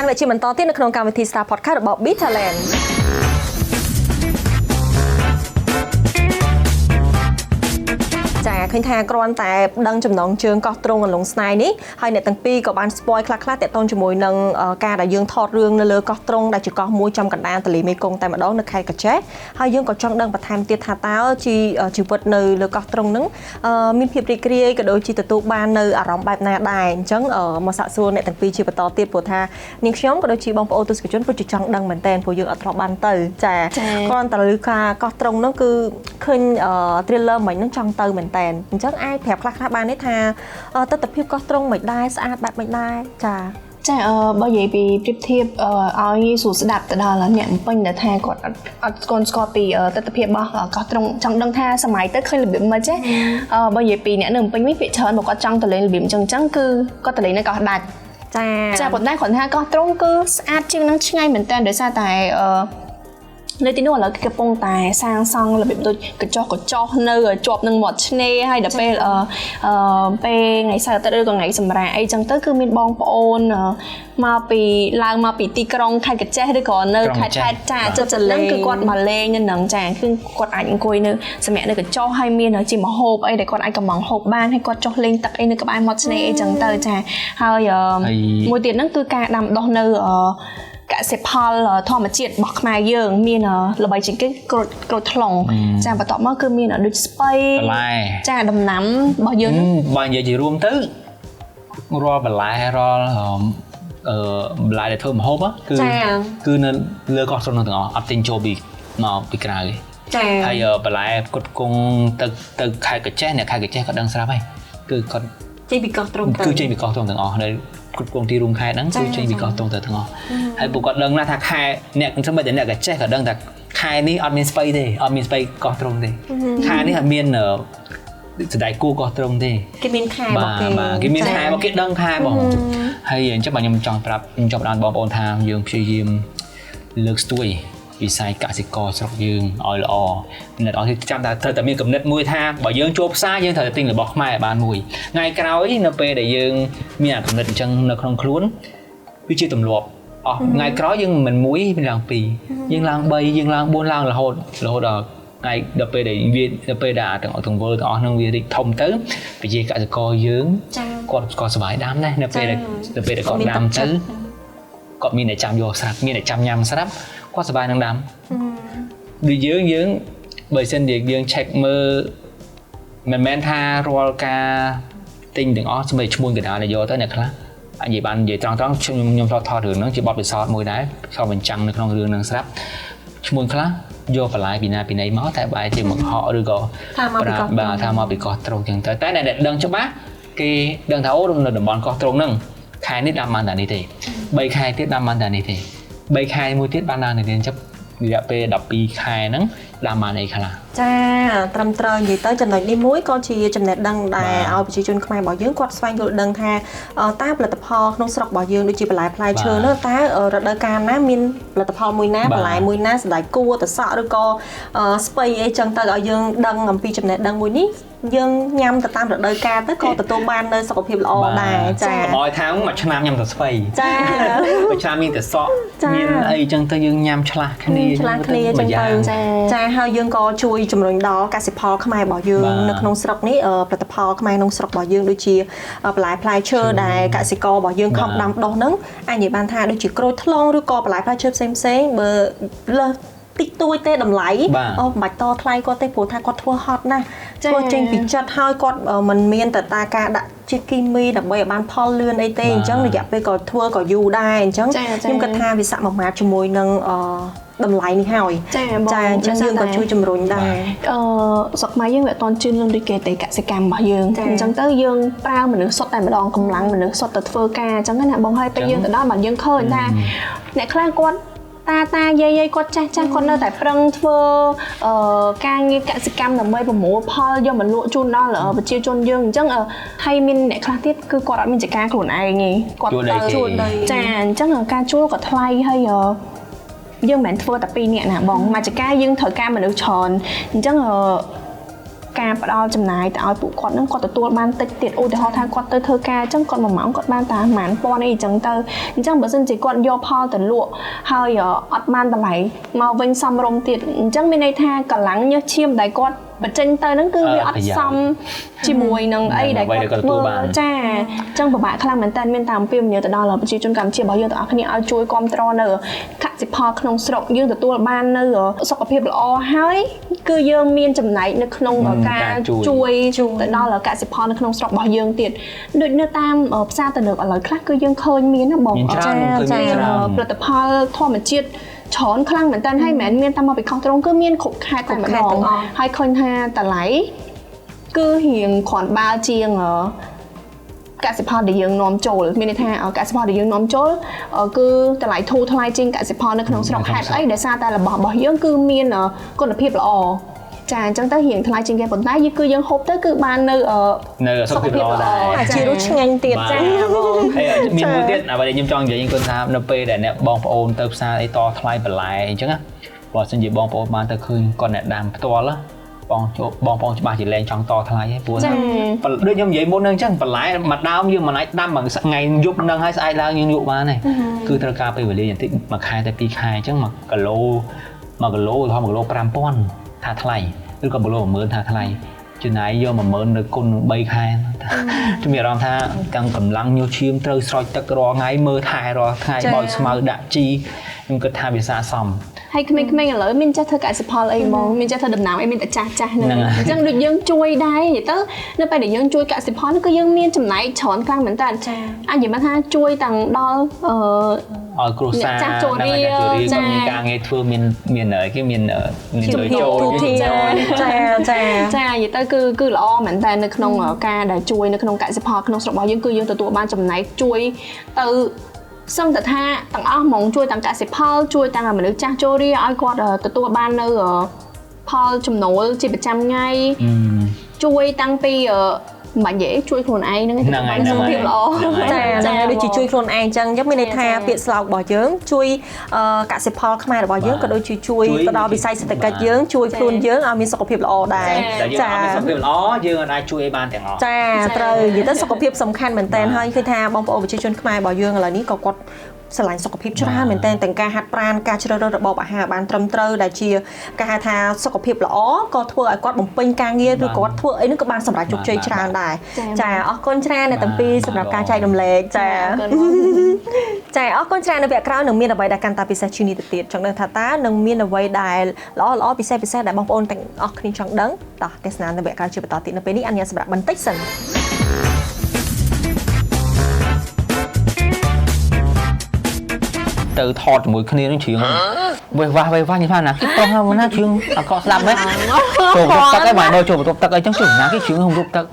កាន់វិជ្ជាបន្តទៀតនៅក្នុងកម្មវិធី Star Podcast របស់ Big Talent ចាឃើញថាគ្រាន់តែដឹងចំណងជើងកោះត្រង់អន្លង់ស្នេហ៍នេះហើយអ្នកទាំងពីរក៏បាន spoil ខ្លះៗតាក់ទងជាមួយនឹងការដែលយើងថតរឿងនៅលើកោះត្រង់ដែលជាកោះមួយចំកណ្ដាលទន្លេមេគង្គតែម្ដងនៅខេត្តកោះចេះហើយយើងក៏ចង់ដឹងបន្ថែមទៀតថាតើជីវិតនៅលើកោះត្រង់ហ្នឹងមានភាពរីករាយក៏ដូចជាទទួលបាននៅអារម្មណ៍បែបណាដែរអញ្ចឹងមកសាកសួរអ្នកទាំងពីរជាបន្តទៀតព្រោះថានាងខ្ញុំក៏ដូចជាបងប្អូនទស្សនិកជនពិតជាចង់ដឹងមែនតើព្រោះយើងអត់ធ្លាប់បានទៅចាគ្រាន់តែឮការកោះត្រង់ហ្នឹងគឺឃើញ trailer មិញហ្នឹងចង់ទៅមែនតើអញ្ចឹងអាចប្រាប់ខ្លះៗបានទេថាទស្សនវិជ្ជាកោះត្រង់មិនដែរស្អាតបែបមិនដែរចាចាបើនិយាយពីប្រៀបធៀបឲ្យងាយស្រួលស្ដាប់ទៅដល់អ្នកបំពេញដែលថាគាត់អត់ស្គាល់ពីទស្សនវិជ្ជារបស់កោះត្រង់ចង់ដឹងថាសម័យទៅឃើញរបៀបមិនទេបើនិយាយពីអ្នកនៅបំពេញវិញភាគច្រើនបើគាត់ចង់ទៅលេងរបៀបអញ្ចឹងគឺគាត់ទៅលេងនៅកោះដាច់ចាប៉ុន្តែគាត់ថាកោះត្រង់គឺស្អាតជាងនឹងឆ្ងាយមែនតើដោយសារតែនៅទីនោះឥឡូវគេកំពុងតែសាងសង់របៀបដូចកញ្ចក់នៅជាប់នឹងមាត់ឆ្នេរហើយដល់ពេលថ្ងៃសៅរ៍អាទិត្យឬក៏ថ្ងៃសម្រាកអីចឹងទៅគឺមានបងប្អូនមកពីទីក្រុងខេត្តកញ្ចេះឬក៏នៅខេត្តចាចិត្តចលេងគឺគាត់មកលេងនៅនឹងចាគឺគាត់អាចអង្គុយនៅសម្រាប់នៅកញ្ចក់ហើយមានជាម្ហូបអីដែលគាត់អាចកំងហូបបានហើយគាត់ចុះលេងទឹកអីនៅក្បែរមាត់ឆ្នេរអីចឹងទៅចាហើយមួយទៀតហ្នឹងគឺការដាំដុះនៅកសិផលធម្មជាតិរបស់ខ្មែរយើងមានល្បីជាងគេក្រូចថ្លុងចាបន្ទាប់មកគឺមានដូចស្ពៃបន្លែចាដំណាំរបស់យើងបើនិយាយជារួមទៅរាល់បន្លែរាល់បន្លែដែលធ្វើម្ហូបគឺនៅលើកោះត្រង់ទាំងអស់អត់ទិញចូលមកពីក្រៅទេចាហើយបន្លែគាត់គង់ទៅខេត្តកញ្ចេះអ្នកខេត្តកញ្ចេះគាត់ដឹងស្រាប់ហើយគឺគាត់ចេញពីកោះត្រង់គឺចេញពីកោះត្រង់ទាំងអស់នៅគ្រប់គ្រងទីរួមខេត្តហ្នឹងគឺចេញពីកោះត្រង់ទៅទាំងអស់ហើយពួកគាត់ដឹងណាស់ថាខែអ្នកខ្ញុំតែអ្នកកញ្ចេះក៏ដឹងថាខែនេះអត់មានស្ពៃទេអត់មានស្ពៃកោះត្រង់ទេខែនេះអត់មានស្ដាយគូកោះត្រង់ទេគេមានខែរបស់គេគេមានខែរបស់គេដឹងខែបងហើយអញ្ចឹងបើខ្ញុំចង់ប្រាប់ខ្ញុំចង់បានបងប្អូនថាយើងព្យាយាមលើកស្ទួយវិស័យកសិករស្រុកយើងឲ្យល្អអ្នកអត់ចាំថាត្រូវតែមានគំនិតមួយថាបើយើងចូលផ្សារយើងត្រូវតែទិញរបស់ខ្មែរឲ្យបានមួយថ្ងៃក្រោយនៅពេលដែលយើងមានគំនិតអញ្ចឹងនៅក្នុងខ្លួនវាជាទម្លាប់អស់ថ្ងៃក្រោយយើងមិនមួយមានឡើង2យើងឡើង3យើងឡើង4ឡើងរហូតដល់ថ្ងៃដល់ពេលដែលទាំងទង្វើទាំងអស់ហ្នឹងវារីកធំទៅវិជាកសិករយើងគាត់ក៏សប្បាយដាំដែរនៅពេលដែលគាត់ដាំទៅគាត់មានតែចាំយកស្រាប់មានតែចាំញ៉ាំស្រាប់គាត់សប្បាយនឹងដាំដូចយើងបើសិនជាយើង check មើលមិនមែនថារាល់ការទិញទាំងអស់ស្មើឈ្មោះកណ្ដាលដែលយកទៅអ្នកខ្លះនិយាយបាននិយាយត្រង់ខ្ញុំថតរឿងហ្នឹងជាបទពិសោធន៍មួយដែរឆ្លងបញ្ចាំងនៅក្នុងរឿងហ្នឹងស្រាប់ឈ្មោះខ្លះយកបន្លែពីណាពីណីមកតែបែរជាមកហក់ឬក៏ថាមកពីកោះត្រង់ចឹងទៅតែអ្នកដឹងច្បាស់គេដឹងថាអូនៅតំបន់កោះត្រង់ហ្នឹងខែនេះដាំបានតែនេះទេ3ខែទៀតដាំបានតែនេះទេ3ខែមួយទៀតបានដល់នៅនេះchấpរយៈពេល12ខែហ្នឹងដាំបានអីខ្លះចាត្រឹមត្រូវនិយាយទៅចំណុចនេះមួយក៏ជាចំណេះដឹងដែរឲ្យប្រជាជនខ្មែររបស់យើងគាត់ស្វែងយល់ដឹងថាតើផលិតផលក្នុងស្រុករបស់យើងដូចជាបន្លែផ្លែឈើនោះតើរដូវកាលណាមានផលិតផលមួយណាបន្លែមួយណាស្ដាយគួរតសក់ឬក៏ស្ពៃអីចឹងទៅឲ្យយើងដឹងអំពីចំណេះដឹងមួយនេះយើងញ៉ាំទៅតាមរដូវកាលទៅក៏ទទួលបាននៅសុខភាពល្អដែរចាបើថាមួយឆ្នាំញ៉ាំតែស្ពៃចាមួយឆ្នាំមានតែសក់មានអីចឹងទៅយើងញ៉ាំឆ្លាស់គ្នាចឹងទៅចាហើយយើងក៏ជួយជំរុញដល់កសិផលខ្មែររបស់យើងនៅក្នុងស្រុកនេះផលិតផលខ្មែរក្នុងស្រុករបស់យើងដូចជាបន្លែផ្លែឈើដែលកសិកររបស់យើងខំដាំដុះហ្នឹងអាចនិយាយបានថាដូចជាក្រូចថ្លុងឬក៏បន្លែផ្លែឈើផ្សេងបើលើតិចតួចទេតម្លៃមិនបាច់តថ្លៃគាត់ទេព្រោះថាគាត់ធ្វើហត់ណាស់ធ្វើចេញពីចិត្តហើយគាត់មិនមានតតាការដាក់ជាតិគីមីដើម្បីឲ្យបានផលលឿនអីទេអញ្ចឹងរយៈពេលក៏ធ្វើក៏យូរដែរអញ្ចឹងខ្ញុំគិតថាវាសមាមាត្រជាមួយនឹងតម្លៃនេះហើយចាអញ្ចឹងយើងក៏ជួយជំរុញដែរស្រុកខ្មែរយើងវាអត់តន់ជឿនលឿនដូចគេទេកសិកម្មរបស់យើងអញ្ចឹងទៅយើងប្រើមនុស្សសុទ្ធតែម្ដងកម្លាំងមនុស្សសុទ្ធតែធ្វើការអញ្ចឹងណាបងហើយពេលយើងទៅដល់បានយើងឃើញថាអ្នកខ្លះគាត់តាយាយគាត់ចាស់គាត់នៅតែប្រឹងធ្វើការងារកសិកម្មដើម្បីប្រមូលផលយកមកលក់ជូនដល់ប្រជាជនយើងអញ្ចឹងហើយមានអ្នកខ្លះទៀតគឺគាត់អត់មានចការខ្លួនឯងទេគាត់ទៅជួលដីចាអញ្ចឹងការជួលក៏ថ្លៃហើយយើងមិនមែនធ្វើតែ2នាក់ណាបងមកចការយើងត្រូវការមនុស្សច្រើនអញ្ចឹង ការផ្ដល់ចំណាយទៅឲ្យពួកគាត់ហ្នឹងគាត់ទទួលបានតិចទៀតឧទាហរណ៍ថាគាត់ទៅធ្វើការអញ្ចឹងគាត់1ម៉ោងគាត់បានតែប្រហែលពាន់អីអញ្ចឹងទៅអញ្ចឹងបើសិនជាគាត់យកផលទៅលក់ហើយអត់បានតម្លៃមកវិញសមរម្យទៀតអញ្ចឹងមានន័យថាកម្លាំងញើសឈាមដែលគាត់បញ្ចេញទៅហ្នឹងគឺវាអត់សមជាមួយនឹងអីដែលគាត់មើលចាអញ្ចឹងពិបាកខ្លាំងមែនតើមានតែអំពាវនាវទៅដល់ប្រជាជនកម្ពុជារបស់យើងទាំងអស់គ្នាឲ្យជួយគ្រប់គ្រងនៅកសិផលក្នុងស្រុកយើងទទួលបាននៅសុខភាពល្អហើយគឺយើងមានចំណែកនៅក្នុងការជួយទៅដល់កសិផលនៅក្នុងស្រុករបស់យើងទៀតដូចនៅតាមផ្សារទំនើបឥឡូវខ្លះគឺយើងឃើញមានណាបងចាផលិតផលធម្មជាតិច្រើនខ្លាំងមែនតើហើយមិនមែនមានតែមកពីខុសត្រង់គឺមានគ្រប់ខេត្តតែម្ដងហើយឃើញថាតម្លៃគឺរៀងគ្រាន់បើជាងកសិផលដែលយើងនាំចូលមានន័យថាកសិផលដែលយើងនាំចូលគឺតម្លៃធូរថ្លៃជាងកសិផលនៅក្នុងស្រុកហេតុអីដោយសារតែរបស់យើងគឺមានគុណភាពល្អចាអញ្ចឹងទៅរៀងថ្លៃជាងគេប៉ុន្តែគឺយើងហូបទៅគឺបាននៅសុខភាពល្អដែរជារសឆ្ងាញ់ទៀតចាបងហើយមានមួយទៀតអ្វីដែលខ្ញុំចង់និយាយគាត់ថានៅពេលដែលអ្នកបងប្អូនទៅផ្សារអីតថ្លៃបន្លែអញ្ចឹងណាបើសិនជាបងប្អូនបានទៅឃើញគាត់អ្នកដាំផ្ទាល់បងប្អូនច្បាស់ជាលែងចង់តថ្លៃហើយព្រោះថាដូចខ្ញុំនិយាយមុនហ្នឹងអញ្ចឹងបន្លែមួយដើមយើងមិនអាចដាំមួយថ្ងៃយប់ហ្នឹងហើយស្អែកឡើងយើងលក់បានទេគឺត្រូវការពេលវេលាបន្តិចមួយខែទៅ2ខែអញ្ចឹង1គីឡូធម្ម1គីឡូ5000ថាថ្លៃឬក៏1គីឡូ10000ថាថ្លៃចំណាយយក10000នៅគុណ3ខែខ្ញុំមានអារម្មណ៍ថាទាំងកម្លាំងញើសឈាមត្រូវស្រោចទឹករាល់ថ្ងៃមើលថែរាល់ថ្ងៃបោចស្មៅដាក់ជីខ្ញុំគិតថាវាស័ក្តិសមហើយក្មេងៗឥឡូវមានចេះធ្វើកសិផលអីហ្មងមានចេះធ្វើដំណាំអីមានតែចាស់ហ្នឹងអញ្ចឹងដូចយើងជួយដែរនិយាយទៅនៅពេលដែលយើងជួយកសិផលគឺយើងមានចំណែកច្រើនខ្លាំងមែនតើអាចនិយាយថាជួយទាំងដល់ឲ្យគ្រួសារចាស់ចូលរៀនចាមានការងារធ្វើមានគេមានចូលចានិយាយទៅគឺល្អមែនតើនៅក្នុងការដែលជួយនៅក្នុងកសិផលក្នុងស្រុករបស់យើងគឺយើងទទួលបានចំណែកជួយទៅសឹងតែថាទាំងអស់ហ្មងជួយទាំងកសិផលជួយទាំងមនុស្សចាស់ចូលរៀនឲ្យគាត់ទទួលបាននៅផលចំណូលជាប្រចាំថ្ងៃជួយតាំងពីមិននិយាយជួយខ្លួនឯងហ្នឹងឲ្យសុខភាពល្អចាដូចជាជួយខ្លួនឯងអញ្ចឹងមានន័យថាពាក្យស្លោករបស់យើងជួយកសិផលខ្មែររបស់យើងក៏ដូចជាជួយទៅដល់វិស័យសេដ្ឋកិច្ចយើងជួយខ្លួនយើងឲ្យមានសុខភាពល្អដែរចាមានសុខភាពល្អយើងអាចជួយឲ្យបានទាំងអស់ចាត្រូវនិយាយទៅសុខភាពសំខាន់មែនតើហើយគឺថាបងប្អូនប្រជាជនខ្មែររបស់យើងឥឡូវនេះក៏គាត់ស្រឡាញ់សុខភាពច្រើនមែនតើទាំងការហាត់ប្រាណការជ្រើសរើសរបបអាហារបានត្រឹមត្រូវដែលជាការហៅថាសុខភាពល្អក៏ធ្វើឲ្យគាត់បំពេញការងារឬគាត់ធ្វើអីនោះក៏បានសម្រេចជោគជ័យច្រើនដែរចាអរគុណច្រើនអ្នកទាំងពីរសម្រាប់ការចែករំលែកចាអរគុណច្រើននៅវគ្គក្រោយនឹងមានអ្វីដែលកាន់តែពិសេសជាងនេះទៅទៀតចង់ដឹងថាតើនឹងមានអ្វីដែលល្អពិសេសដែលបងប្អូនទាំងអស់គ្នាចង់ដឹងតោះទេសនានៅវគ្គក្រោយជាបន្តទៀតនៅពេលនេះអញ្ញសម្រាប់បន្តិចសិនទៅថតជាមួយគ្នានឹងជ្រៀងវេះវ៉ាញថាណាគេប្រុសណាជ្រៀងអកស្ដាប់មែនចូលបន្ទប់ទឹកឯងបើចូលបន្ទប់ទឹកអីចឹងជួណាគេជ្រៀងក្នុងបន្ទប់ទឹក